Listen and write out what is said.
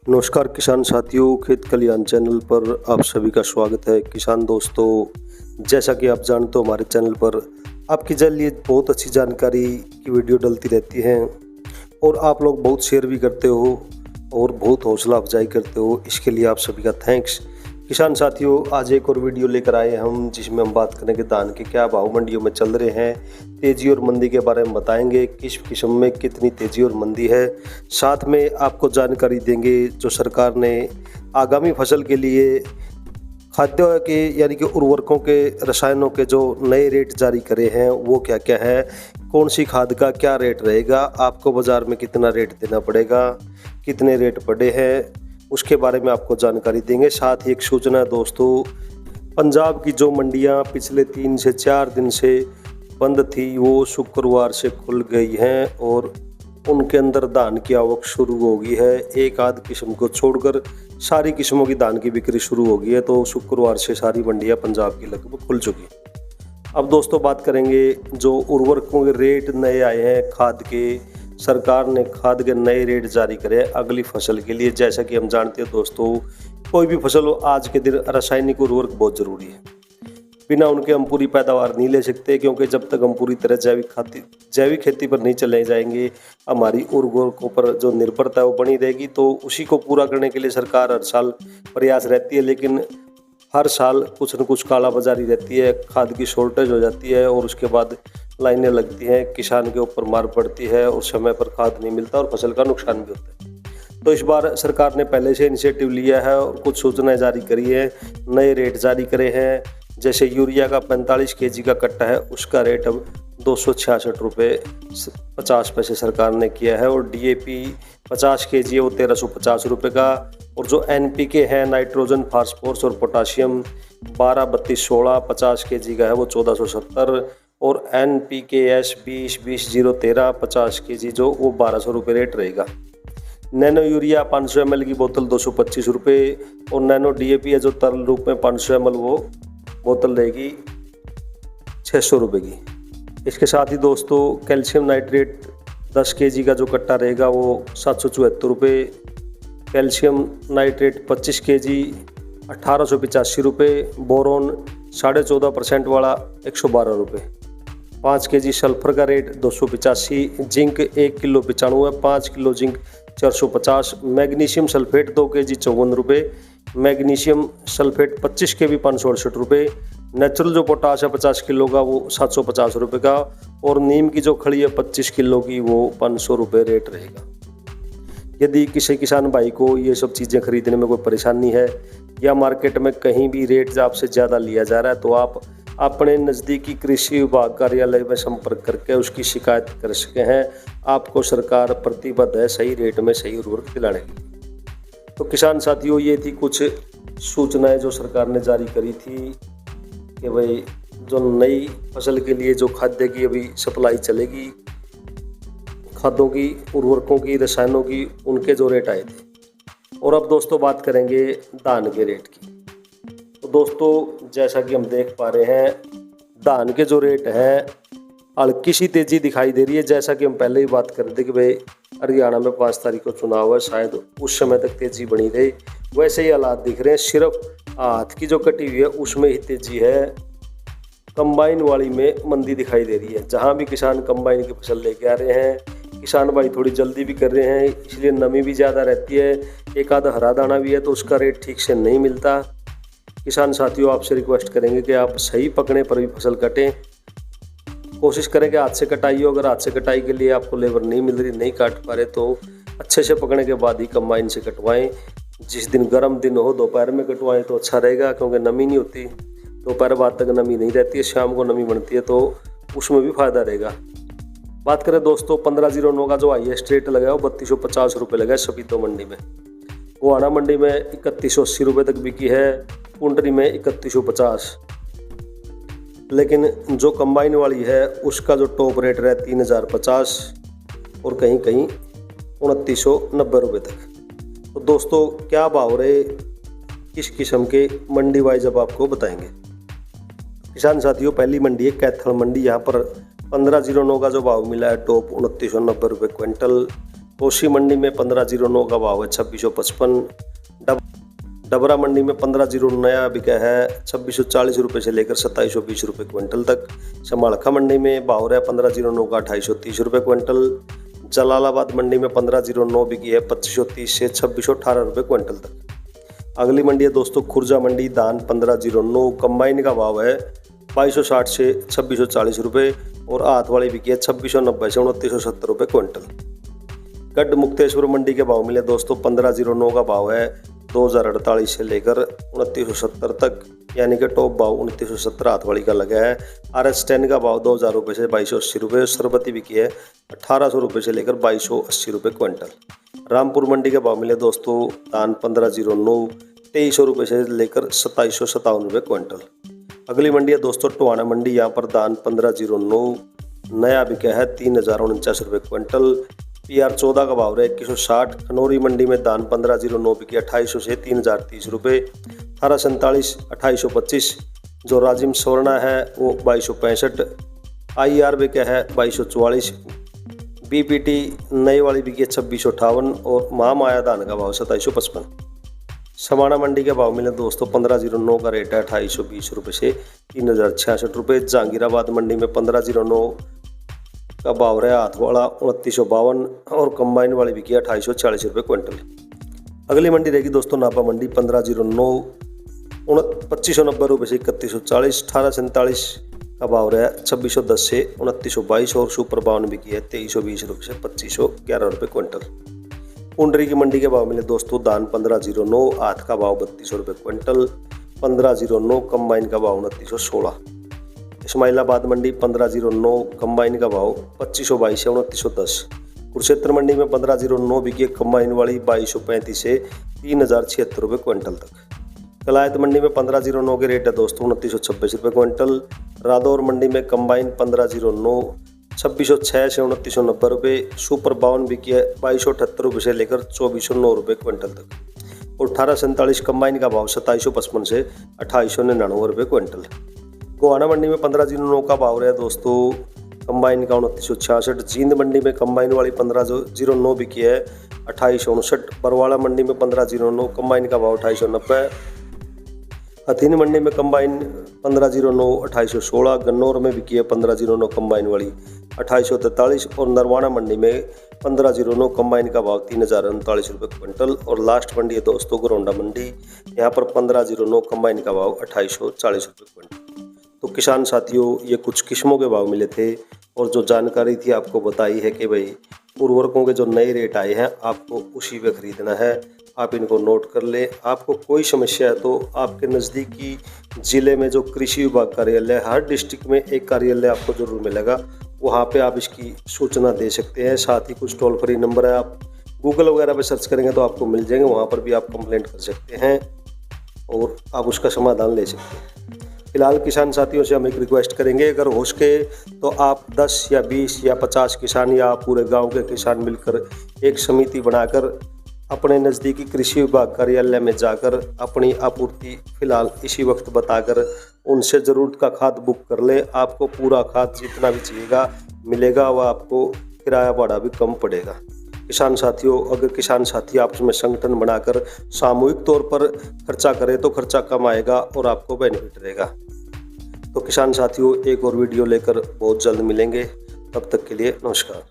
नमस्कार किसान साथियों, खेत कल्याण चैनल पर आप सभी का स्वागत है। किसान दोस्तों, जैसा कि आप जानते हो हमारे चैनल पर आपके लिए बहुत अच्छी जानकारी की वीडियो डलती रहती हैं और आप लोग बहुत शेयर भी करते हो और बहुत हौसला अफजाई करते हो। इसके लिए आप सभी का थैंक्स। किसान साथियों, आज एक और वीडियो लेकर आए हम जिसमें हम बात करेंगे धान के क्या भाव मंडियों में चल रहे हैं, तेज़ी और मंदी के बारे में बताएंगे, किस किस्म में कितनी तेज़ी और मंदी है। साथ में आपको जानकारी देंगे जो सरकार ने आगामी फसल के लिए खाद्य के यानी कि उर्वरकों के रसायनों के जो नए रेट जारी करे हैं वो क्या क्या है, कौन सी खाद का क्या रेट रहेगा, आपको बाज़ार में कितना रेट देना पड़ेगा, कितने रेट पड़े हैं, उसके बारे में आपको जानकारी देंगे। साथ ही एक सूचना दोस्तों, पंजाब की जो मंडियां पिछले 3 से 4 दिन से बंद थी वो शुक्रवार से खुल गई हैं और उनके अंदर धान की आवक शुरू हो गई है। एक आध किस्म को छोड़कर सारी किस्मों की धान की बिक्री शुरू हो गई है। तो शुक्रवार से सारी मंडियां पंजाब की लगभग खुल चुकी हैं। अब दोस्तों बात करेंगे जो उर्वरकों के रेट नए आए हैं खाद के। सरकार ने खाद के नए रेट जारी करे अगली फसल के लिए। जैसा कि हम जानते हैं दोस्तों, कोई भी फसल हो आज के दिन रासायनिक उर्वरक बहुत ज़रूरी है। बिना उनके हम पूरी पैदावार नहीं ले सकते, क्योंकि जब तक हम पूरी तरह जैविक खेती पर नहीं चले जाएंगे हमारी उर्वरकों पर जो निर्भरता है वो बनी रहेगी। तो उसी को पूरा करने के लिए सरकार हर साल प्रयास रहती है, लेकिन हर साल कुछ न कुछ कालाबाजारी रहती है, खाद की शॉर्टेज हो जाती है और उसके बाद लाइनें लगती हैं, किसान के ऊपर मार पड़ती है और समय पर खाद नहीं मिलता और फसल का नुकसान भी होता है। तो इस बार सरकार ने पहले से इनिशिएटिव लिया है और कुछ सूचनाएं जारी करी है, नए रेट जारी करे हैं। जैसे यूरिया का 45 केजी का कट्टा है उसका रेट अब 266 रुपये 50 पैसे सरकार ने किया है और DAP 50 केजी है वो 1350 रुपये का। और जो NPK है नाइट्रोजन फास्फोरस और पोटाशियम 12 32 16 50 केजी का है वो 1470 और NPKS 20 20 013 50 केजी जो वो 1200 रुपये रेट रहेगा। नैनो यूरिया 500 ml की बोतल 225 रुपये और नैनो DAP है जो तरल रूप में 500 ml वो बोतल रहेगी 600 रुपये की। इसके साथ ही दोस्तों कैल्शियम नाइट्रेट 10 केजी का जो कट्टा रहेगा वो 774 रुपये, कैल्शियम नाइट्रेट 25 केजी 1885 रुपये, बोरोन 14.5% वाला 112 रुपये, 5 केजी सल्फर का rate 285, zinc 1 kilo 95, 5 kilo zinc 450, magnesium sulphate 2 KG 54 रुपये, मैग्नीशियम सल्फेट 25 के भी 568 रुपये, नेचुरल जो पोटाश है 50 किलो का वो 750 रुपये का और नीम की जो खड़ी है 25 किलो की वो 500 रुपये रेट रहेगा। यदि किसी किसान भाई को ये सब चीज़ें खरीदने में कोई परेशानी है या मार्केट में कहीं भी रेट आपसे ज़्यादा लिया जा रहा है तो आप अपने नज़दीकी कृषि विभाग कार्यालय में संपर्क करके उसकी शिकायत कर सके हैं। आपको सरकार प्रतिबद्ध है सही रेट में सही उर्वरक दिलाने के लिए। तो किसान साथियों, ये थी कुछ सूचनाएं जो सरकार ने जारी करी थी कि भाई जो नई फसल के लिए जो खाद्य की अभी सप्लाई चलेगी, खादों की, उर्वरकों की, रसायनों की, उनके जो रेट आए थे। और अब दोस्तों बात करेंगे धान के रेट की। तो दोस्तों जैसा कि हम देख पा रहे हैं धान के जो रेट हैं हल्की सी तेज़ी दिखाई दे रही है। जैसा कि हम पहले ही बात कर रहे थे कि भाई हरियाणा में 5 तारीख को चुनाव है, शायद उस समय तक तेज़ी बनी रही, वैसे ही हालात दिख रहे हैं। सिर्फ हाथ की जो कटी हुई है उसमें ही तेज़ी है, कंबाइन वाली में मंदी दिखाई दे रही है। जहाँ भी किसान कंबाइन की फसल लेके आ रहे हैं, किसान भाई थोड़ी जल्दी भी कर रहे हैं, इसलिए नमी भी ज़्यादा रहती है, एक आधा हरा दाना भी है तो उसका रेट ठीक से नहीं मिलता। किसान साथियों, आपसे रिक्वेस्ट करेंगे कि आप सही पकने पर भी फसल कटें, कोशिश करें कि हाथ से कटाई हो। अगर हाथ से कटाई के लिए आपको लेबर नहीं मिल रही, नहीं काट पा रहे तो अच्छे से पकने के बाद ही कंबाइन से कटवाएं। जिस दिन गर्म दिन हो दोपहर में कटवाएं तो अच्छा रहेगा, क्योंकि नमी नहीं होती, दोपहर बाद तक नमी नहीं रहती है, शाम को नमी बनती है तो उसमें भी फायदा रहेगा। बात करें दोस्तों 1509 का जो हाईएस्ट रेट लगा है वो 3250 रुपये लगा है सपीतो मंडी में। गोहाना मंडी में 3180 रुपये तक बिकी है, कुंडरी में 3150। लेकिन जो कंबाइन वाली है उसका जो टॉप रेट रहा है 3050 और कहीं कहीं 2990 रुपये तक। तो दोस्तों क्या भाव रहे किस किस्म के मंडी वाइज अब आपको बताएंगे। किसान साथियों, पहली मंडी है कैथल मंडी। यहाँ पर 1509 का जो भाव मिला है टॉप 2990 रुपये क्विंटल, कोसी मंडी में 1509 का भाव है 2655। डबरा मंडी में 1509 नया बिका है 2640 रुपये से लेकर 2720 रुपये क्विंटल तक। समालखा मंडी में भाव रहा है 1509 का 2830 रुपये क्विंटल। जलालाबाद मंडी में 1509 बिकी है 2530 से 2618 रुपये क्विंटल तक। अगली मंडी है दोस्तों खुर्जा मंडी। धान 1509 कंबाइन का भाव है 2260 से 2640 रुपये और हाथ वाली बिकी है 2690 से 2970 रुपये क्विंटल। गढ़ मुक्तेश्वर मंडी के भाव मिले दोस्तों 1509 का भाव है 2048 से लेकर 2970 तक, यानी कि टॉप भाव 2970 हाथ वाली का लगा है। RS10 का भाव 2000 रुपये से 2280 रुपये। सरबती बिकी है 1800 रुपये से लेकर 2280 रुपये क्विंटल। रामपुर मंडी के भाव मिले दोस्तों धान 1509 2300 रुपये से लेकर 2757 रुपये क्विंटल। अगली मंडी है दोस्तों टोहाना मंडी। यहाँ पर धान 1509 नया बिका है 3049 रुपये क्विंटल। PR 14 का भाव रहा है 2160। खनौरी मंडी में धान 1509 बिकी 2800 से 3030 रुपये। 1847 2825। जो राजिम स्वर्णा है वो 2265। IR बिका है 2244। BPT नई वाली बिकी है 2658 और महामाया धान का भाव 2755। समाना मंडी के भाव मिले दोस्तों 1509 का रेट है 2820 रुपये से 3066 रुपये। जहांगीराबाद मंडी में 1509 का भाव रहा हाथ वाला 2952 और कंबाइन वाली बिकी 2840 रुपये क्विंटल। अगली मंडी रहेगी दोस्तों नापा मंडी। 1509 2590 रुपये से 3140। 1847 का भाव रहा 2610 से 2922 और सुपर 52 बिकी है 2320 रुपये से 2511 रुपये क्विंटल। कुंडरी की मंडी के भाव मिले दोस्तों धान 1509 हाथ का भाव 3200 रुपये क्विंटल। 1509 कंबाइन का भाव 2916। इस्माइलाबाद मंडी 1509 कंबाइन का भाव 2522 से 2910। कुरुक्षेत्र मंडी में 1509 बिकी कंबाइन वाली 2235 से 3076 रुपये क्विंटल तक। कलायत मंडी में 1509 के रेट है दोस्तों 2926 रुपये क्विंटल। रादौर मंडी में कंबाइन 1509 2606 से 2990 रुपये। सुपर 52 बिकी है 2278 रुपये से लेकर 2409 रुपये क्विंटल तक। और 1847 कंबाइन का भाव 2755 से 2899 रुपये क्विंटल। गोहाना मंडी में 1509 का भाव रहा दोस्तों कंबाइन का 2966। जींद मंडी में कंबाइन वाली 1509 बिकी है 2859। बरवाड़ा मंडी में 1509 कंबाइन का भाव 2890। हथीन मंडी में कंबाइन 1509 2816। गन्नौर में बिकी है 1509 कंबाइन वाली 2843 और नरवाना मंडी में 1509 कंबाइन का भाव 3039 रुपये क्विंटल। और लास्ट मंडी है दोस्तों गरौंडा मंडी। यहाँ पर 1509 कंबाइन का भाव 2840 रुपये क्विंटल। तो किसान साथियों ये कुछ किस्मों के भाव मिले थे और जो जानकारी थी आपको बताई है कि भाई उर्वरकों के जो नए रेट आए हैं आपको उसी पे खरीदना है। आप इनको नोट कर ले। आपको कोई समस्या है तो आपके नज़दीकी ज़िले में जो कृषि विभाग कार्यालय है, हर डिस्ट्रिक्ट में एक कार्यालय आपको ज़रूर मिलेगा, वहाँ पे आप इसकी सूचना दे सकते हैं। साथ ही कुछ टोल फ्री नंबर है, आप गूगल वगैरह पे सर्च करेंगे तो आपको मिल जाएंगे, वहाँ पर भी आप कंप्लेंट कर सकते हैं और आप उसका समाधान ले सकते हैं। फिलहाल किसान साथियों से हम एक रिक्वेस्ट करेंगे, अगर हो सके तो आप 10 या 20 या 50 किसान या पूरे गांव के किसान मिलकर एक समिति बनाकर अपने नज़दीकी कृषि विभाग कार्यालय में जाकर अपनी आपूर्ति फिलहाल इसी वक्त बताकर उनसे ज़रूरत का खाद बुक कर ले। आपको पूरा खाद जितना भी चाहिएगा मिलेगा, वह आपको किराया भाड़ा भी कम पड़ेगा। किसान साथियों, अगर किसान साथी आपस में संगठन बनाकर सामूहिक तौर पर खर्चा करें तो खर्चा कम आएगा और आपको बेनिफिट रहेगा। तो किसान साथियों एक और वीडियो लेकर बहुत जल्द मिलेंगे, तब तक के लिए नमस्कार।